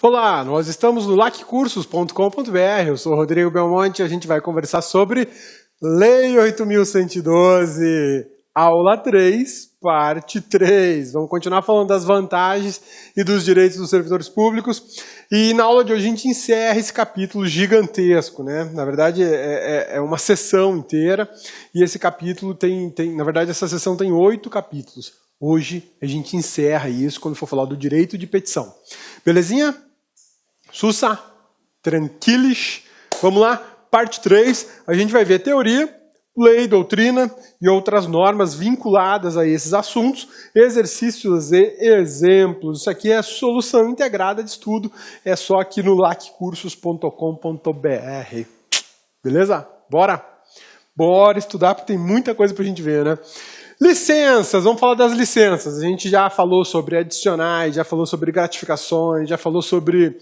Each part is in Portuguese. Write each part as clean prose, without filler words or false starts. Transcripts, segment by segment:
Olá, nós estamos no laccursos.com.br, eu sou o Rodrigo Belmonte e a gente vai conversar sobre Lei 8.112, aula 3, parte 3. Vamos continuar falando das vantagens e dos direitos dos servidores públicos e na aula de hoje a gente encerra esse capítulo gigantesco, né? Na verdade é uma sessão inteira e esse capítulo na verdade essa sessão tem 8 capítulos. Hoje a gente encerra isso quando for falar do direito de petição. Belezinha? Sussa? Tranquilos? Vamos lá? Parte 3, a gente vai ver teoria, lei, doutrina e outras normas vinculadas a esses assuntos, exercícios e exemplos. Isso aqui é solução integrada de estudo, é só aqui no laccursos.com.br. Beleza? Bora? Bora estudar porque tem muita coisa pra gente ver, né? Licenças, vamos falar das licenças. A gente já falou sobre adicionais, já falou sobre gratificações, já falou sobre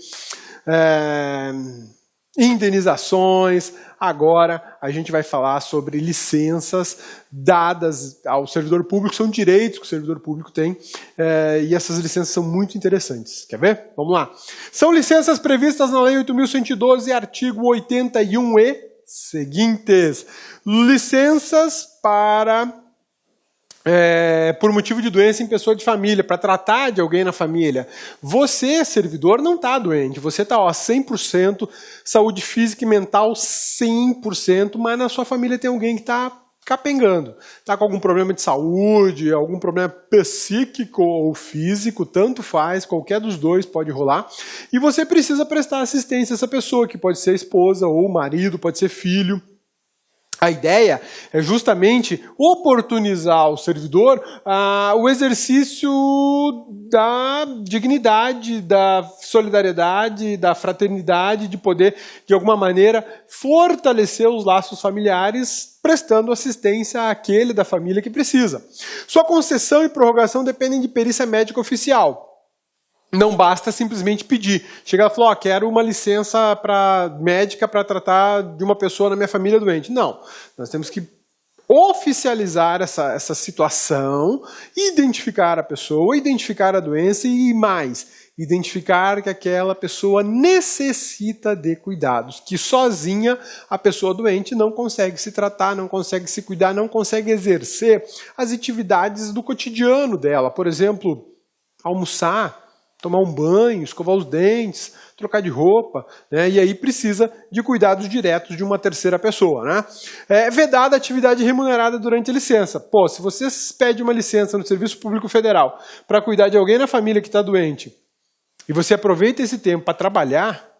indenizações. Agora a gente vai falar sobre licenças dadas ao servidor público, são direitos que o servidor público tem, e essas licenças são muito interessantes. Quer ver? Vamos lá. São licenças previstas na Lei 8.112, artigo 81 e seguintes. Licenças para... por motivo de doença em pessoa de família, para tratar de alguém na família. Você, servidor, não está doente, você está 100%, saúde física e mental 100%, mas na sua família tem alguém que está capengando. Está com algum problema de saúde, algum problema psíquico ou físico, tanto faz, qualquer dos dois pode rolar, e você precisa prestar assistência a essa pessoa, que pode ser esposa ou marido, pode ser filho. A ideia é justamente oportunizar ao servidor o exercício da dignidade, da solidariedade, da fraternidade, de poder, de alguma maneira, fortalecer os laços familiares, prestando assistência àquele da família que precisa. Sua concessão e prorrogação dependem de perícia médica oficial. Não basta simplesmente pedir. Chegar e falar, quero uma licença médica para tratar de uma pessoa na minha família doente. Não, nós temos que oficializar essa situação, identificar a pessoa, identificar a doença e mais, identificar que aquela pessoa necessita de cuidados, que sozinha a pessoa doente não consegue se tratar, não consegue se cuidar, não consegue exercer as atividades do cotidiano dela. Por exemplo, almoçar, tomar um banho, escovar os dentes, trocar de roupa, né? E aí precisa de cuidados diretos de uma terceira pessoa, né? É vedada a atividade remunerada durante a licença. Pô, se você pede uma licença no Serviço Público Federal para cuidar de alguém na família que está doente, e você aproveita esse tempo para trabalhar,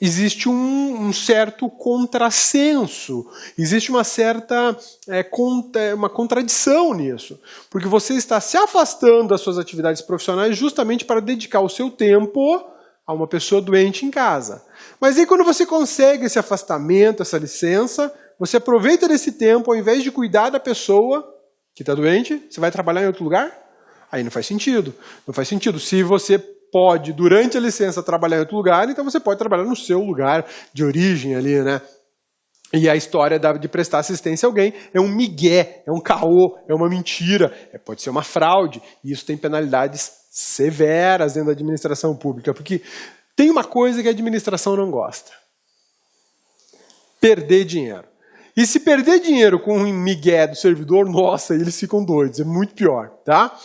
existe um certo contrassenso, existe uma certa uma contradição nisso, porque você está se afastando das suas atividades profissionais justamente para dedicar o seu tempo a uma pessoa doente em casa. Mas aí quando você consegue esse afastamento, essa licença, você aproveita desse tempo, ao invés de cuidar da pessoa que está doente, você vai trabalhar em outro lugar? Aí não faz sentido. Não faz sentido. Se você pode, durante a licença, trabalhar em outro lugar, então você pode trabalhar no seu lugar de origem ali, né? E a história de prestar assistência a alguém é um migué, é um caô, é uma mentira, pode ser uma fraude, e isso tem penalidades severas dentro da administração pública, porque tem uma coisa que a administração não gosta: perder dinheiro. E se perder dinheiro com um migué do servidor, nossa, eles ficam doidos, é muito pior, tá?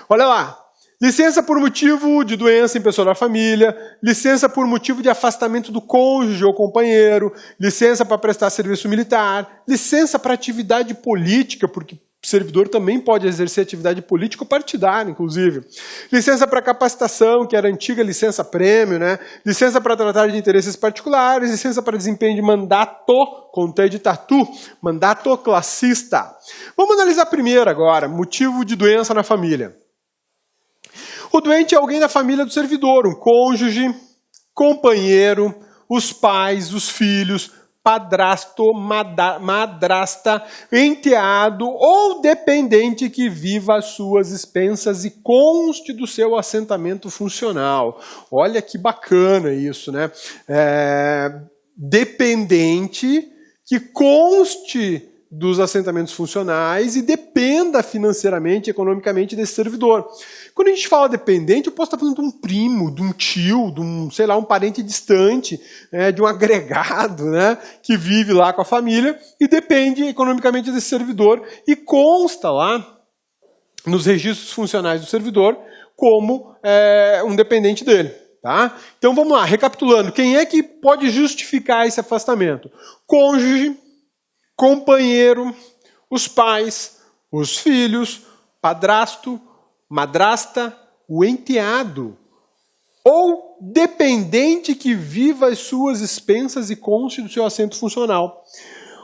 Olha lá. Licença por motivo de doença em pessoa da família, licença por motivo de afastamento do cônjuge ou companheiro, licença para prestar serviço militar, licença para atividade política, porque o servidor também pode exercer atividade política ou partidária, inclusive. Licença para capacitação, que era a antiga licença prêmio, né? Licença para tratar de interesses particulares, licença para desempenho de mandato, contei de tatu, mandato classista. Vamos analisar primeiro agora, motivo de doença na família. O doente é alguém da família do servidor, um cônjuge, companheiro, os pais, os filhos, padrasto, madrasta, enteado ou dependente que viva às suas expensas e conste do seu assentamento funcional. Olha que bacana isso, né? Dependente que conste dos assentamentos funcionais e dependa financeiramente, economicamente desse servidor. Quando a gente fala dependente, eu posso estar falando de um primo, de um tio, de um, sei lá, um parente distante, de um agregado, né, que vive lá com a família e depende economicamente desse servidor e consta lá nos registros funcionais do servidor como um dependente dele. Tá? Então vamos lá, recapitulando, quem é que pode justificar esse afastamento? Cônjuge, companheiro, os pais, os filhos, padrasto, madrasta, o enteado, ou dependente que viva as suas expensas e conste do seu assento funcional.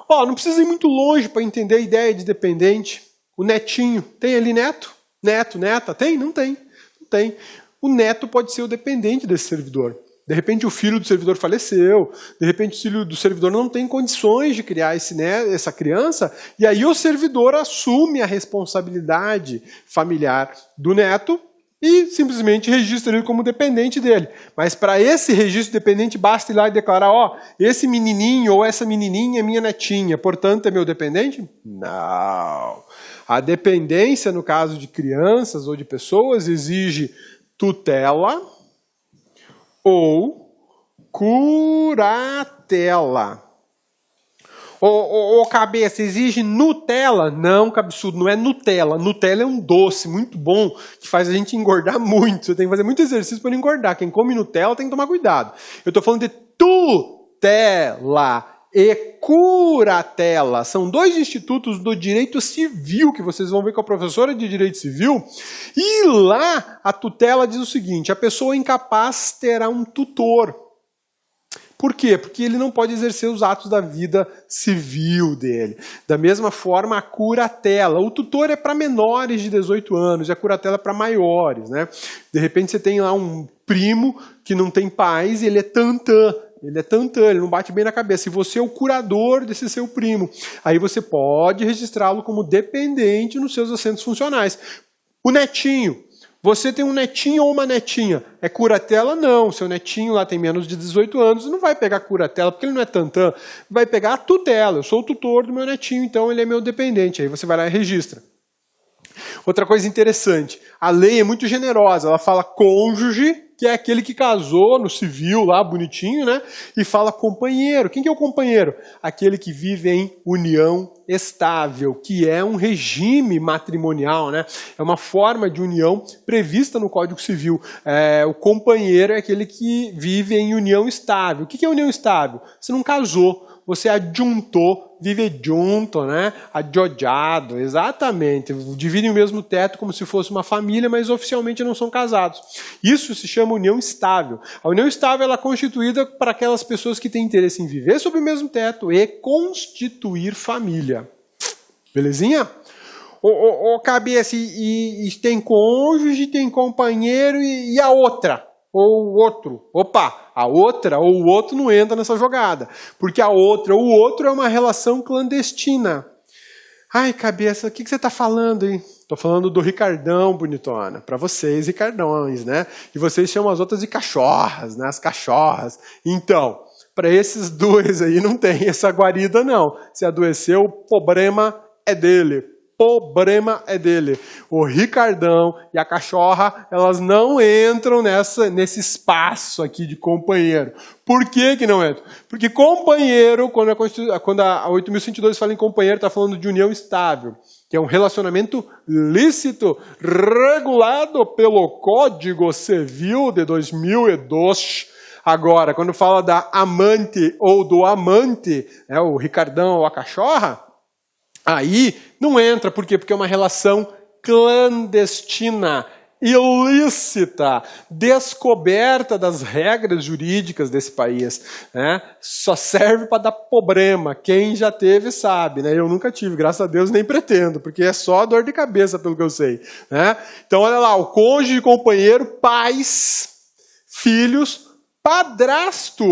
Não precisa ir muito longe para entender a ideia de dependente. O netinho, tem ali neto? Neto, neta? Tem? Não tem. Não tem. O neto pode ser o dependente desse servidor. De repente o filho do servidor faleceu, de repente o filho do servidor não tem condições de criar essa criança, e aí o servidor assume a responsabilidade familiar do neto e simplesmente registra ele como dependente dele. Mas para esse registro dependente basta ir lá e declarar, esse menininho ou essa menininha é minha netinha, portanto é meu dependente? Não. A dependência, no caso de crianças ou de pessoas, exige tutela ou curatela. Cabeça, exige Nutella? Não, cabeçudo, não é Nutella. Nutella é um doce muito bom que faz a gente engordar muito. Você tem que fazer muito exercício para não engordar. Quem come Nutella tem que tomar cuidado. Eu estou falando de tutela e curatela. São dois institutos do direito civil que vocês vão ver com a professora de direito civil. E lá a tutela diz o seguinte: a pessoa incapaz terá um tutor. Por quê? Porque ele não pode exercer os atos da vida civil dele. Da mesma forma, a curatela. O tutor é para menores de 18 anos e a curatela é para maiores, né? De repente você tem lá um primo que não tem pais e ele é tantã. Ele não bate bem na cabeça. E você é o curador desse seu primo. Aí você pode registrá-lo como dependente nos seus assentos funcionais. O netinho. Você tem um netinho ou uma netinha. É curatela? Não. Seu netinho lá tem menos de 18 anos, não vai pegar curatela, porque ele não é tantã. Vai pegar a tutela. Eu sou o tutor do meu netinho, então ele é meu dependente. Aí você vai lá e registra. Outra coisa interessante, a lei é muito generosa. Ela fala cônjuge, que é aquele que casou no civil lá, bonitinho, né? E fala companheiro. Quem que é o companheiro? Aquele que vive em união estável, que é um regime matrimonial, né? É uma forma de união prevista no Código Civil. O companheiro é aquele que vive em união estável. O que é união estável? Você não casou. Você adjuntou, vive junto, né? Adjodiado, exatamente. Dividem o mesmo teto como se fosse uma família, mas oficialmente não são casados. Isso se chama união estável. A união estável ela é constituída para aquelas pessoas que têm interesse em viver sob o mesmo teto e constituir família. Belezinha? Cabeça, e tem cônjuge, tem companheiro e a outra? Ou o outro. Opa, a outra ou o outro não entra nessa jogada. Porque a outra ou o outro é uma relação clandestina. Ai, cabeça, o que você está falando, hein? Estou falando do Ricardão, bonitona. Para vocês, Ricardões, né? E vocês chamam as outras de cachorras, né? As cachorras. Então, para esses dois aí não tem essa guarida, não. Se adoeceu, o problema é dele. Problema é dele. O Ricardão e a cachorra, elas não entram nesse espaço aqui de companheiro. Por que não entram? Porque companheiro, quando a 8.102 fala em companheiro, está falando de união estável, que é um relacionamento lícito, regulado pelo Código Civil de 2002. Agora, quando fala da amante ou do amante, o Ricardão ou a cachorra, aí não entra, por quê? Porque é uma relação clandestina, ilícita, descoberta das regras jurídicas desse país. Né? Só serve para dar problema. Quem já teve sabe. Né? Eu nunca tive, graças a Deus, nem pretendo, porque é só dor de cabeça, pelo que eu sei. Né? Então, olha lá, o cônjuge, companheiro, pais, filhos, padrasto,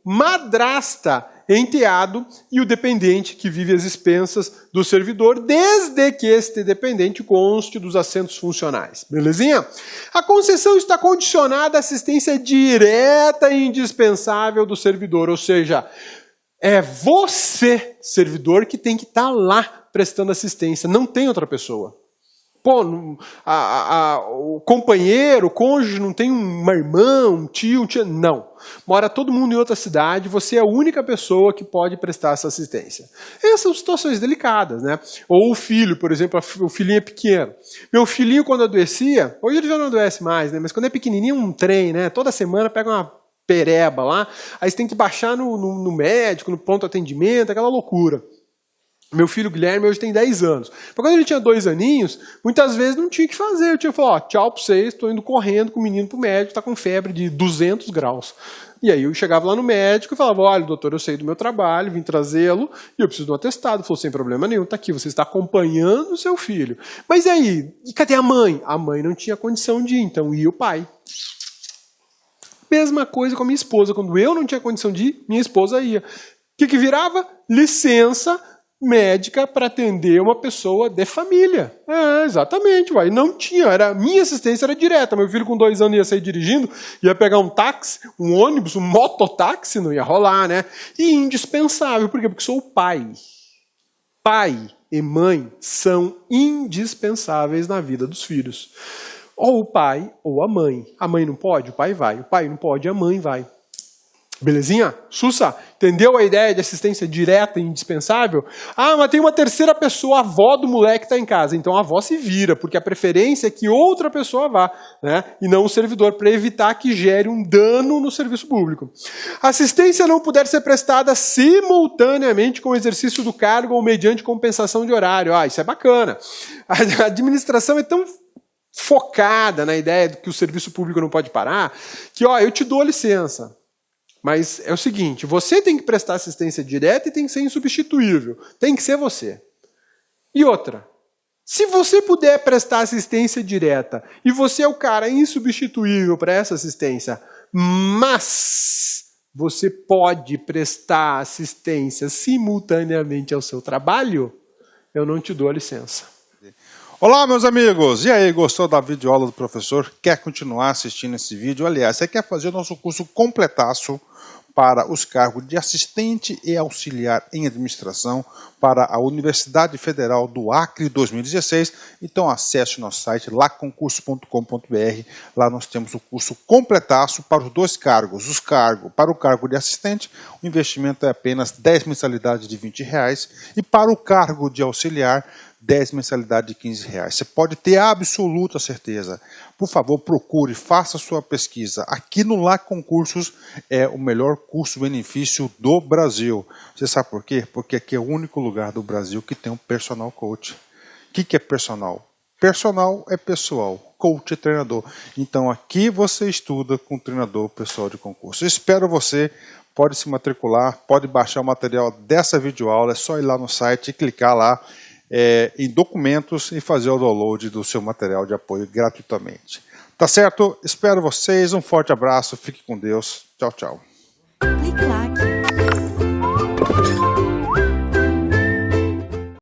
madrasta, enteado e o dependente que vive às expensas do servidor, desde que este dependente conste dos assentos funcionais. Belezinha? A concessão está condicionada à assistência direta e indispensável do servidor, ou seja, É você, servidor, que tem que estar lá prestando assistência, não tem outra pessoa. Pô, o companheiro, o cônjuge não tem uma irmã, um tio, não. Mora todo mundo em outra cidade, você é a única pessoa que pode prestar essa assistência. Essas são situações delicadas, né? Ou o filho, por exemplo, o filhinho é pequeno. Meu filhinho, quando adoecia, hoje ele já não adoece mais, né? Mas quando é pequenininho, um trem, né? Toda semana pega uma pereba lá, aí você tem que baixar no médico, no pronto atendimento, aquela loucura. Meu filho Guilherme hoje tem 10 anos. Mas quando ele tinha 2 aninhos, muitas vezes não tinha o que fazer. Eu tinha que falar, ó, tchau pra vocês, estou indo correndo com o menino pro médico, tá com febre de 200 graus. E aí eu chegava lá no médico e falava, olha, doutor, eu saí do meu trabalho, vim trazê-lo e eu preciso de um atestado. Ele falou, sem problema nenhum, tá aqui, você está acompanhando o seu filho. Mas aí, e cadê a mãe? A mãe não tinha condição de ir, então ia o pai. Mesma coisa com a minha esposa. Quando eu não tinha condição de ir, minha esposa ia. O que virava? Licença médica para atender uma pessoa de família. Exatamente, uai. Não tinha, minha assistência era direta. Meu filho com 2 anos ia sair dirigindo, ia pegar um táxi, um ônibus, um mototáxi, não ia rolar, né? E indispensável, por quê? Porque sou o pai. Pai e mãe são indispensáveis na vida dos filhos. Ou o pai ou a mãe. A mãe não pode, o pai vai. O pai não pode, a mãe vai. Belezinha? Sussa, entendeu a ideia de assistência direta e indispensável? Ah, mas tem uma terceira pessoa, a avó do moleque está em casa. Então a avó se vira, porque a preferência é que outra pessoa vá, né? E não o servidor, para evitar que gere um dano no serviço público. A assistência não puder ser prestada simultaneamente com o exercício do cargo ou mediante compensação de horário. Isso é bacana. A administração é tão focada na ideia de que o serviço público não pode parar, que eu te dou licença. Mas é o seguinte, você tem que prestar assistência direta e tem que ser insubstituível. Tem que ser você. E outra, se você puder prestar assistência direta e você é o cara insubstituível para essa assistência, mas você pode prestar assistência simultaneamente ao seu trabalho, eu não te dou a licença. Olá, meus amigos! E aí, gostou da videoaula do professor? Quer continuar assistindo esse vídeo? Aliás, você quer fazer o nosso curso completaço para os cargos de assistente e auxiliar em administração para a Universidade Federal do Acre 2016? Então acesse o nosso site laconcurso.com.br. Lá nós temos o curso completaço para os 2 cargos. Para o cargo de assistente, o investimento é apenas 10 mensalidades de R$20 e para o cargo de auxiliar, 10 mensalidades de R$15. Você pode ter absoluta certeza. Por favor, procure, faça sua pesquisa. Aqui no LAC Concursos é o melhor curso-benefício do Brasil. Você sabe por quê? Porque aqui é o único lugar do Brasil que tem um personal coach. O que é personal? Personal é pessoal, coach é treinador. Então aqui você estuda com treinador pessoal de concurso. Eu espero você. Pode se matricular, pode baixar o material dessa videoaula. É só ir lá no site e clicar lá em documentos e fazer o download do seu material de apoio gratuitamente. Tá certo? Espero vocês, um forte abraço, fique com Deus, tchau, tchau. Clique lá.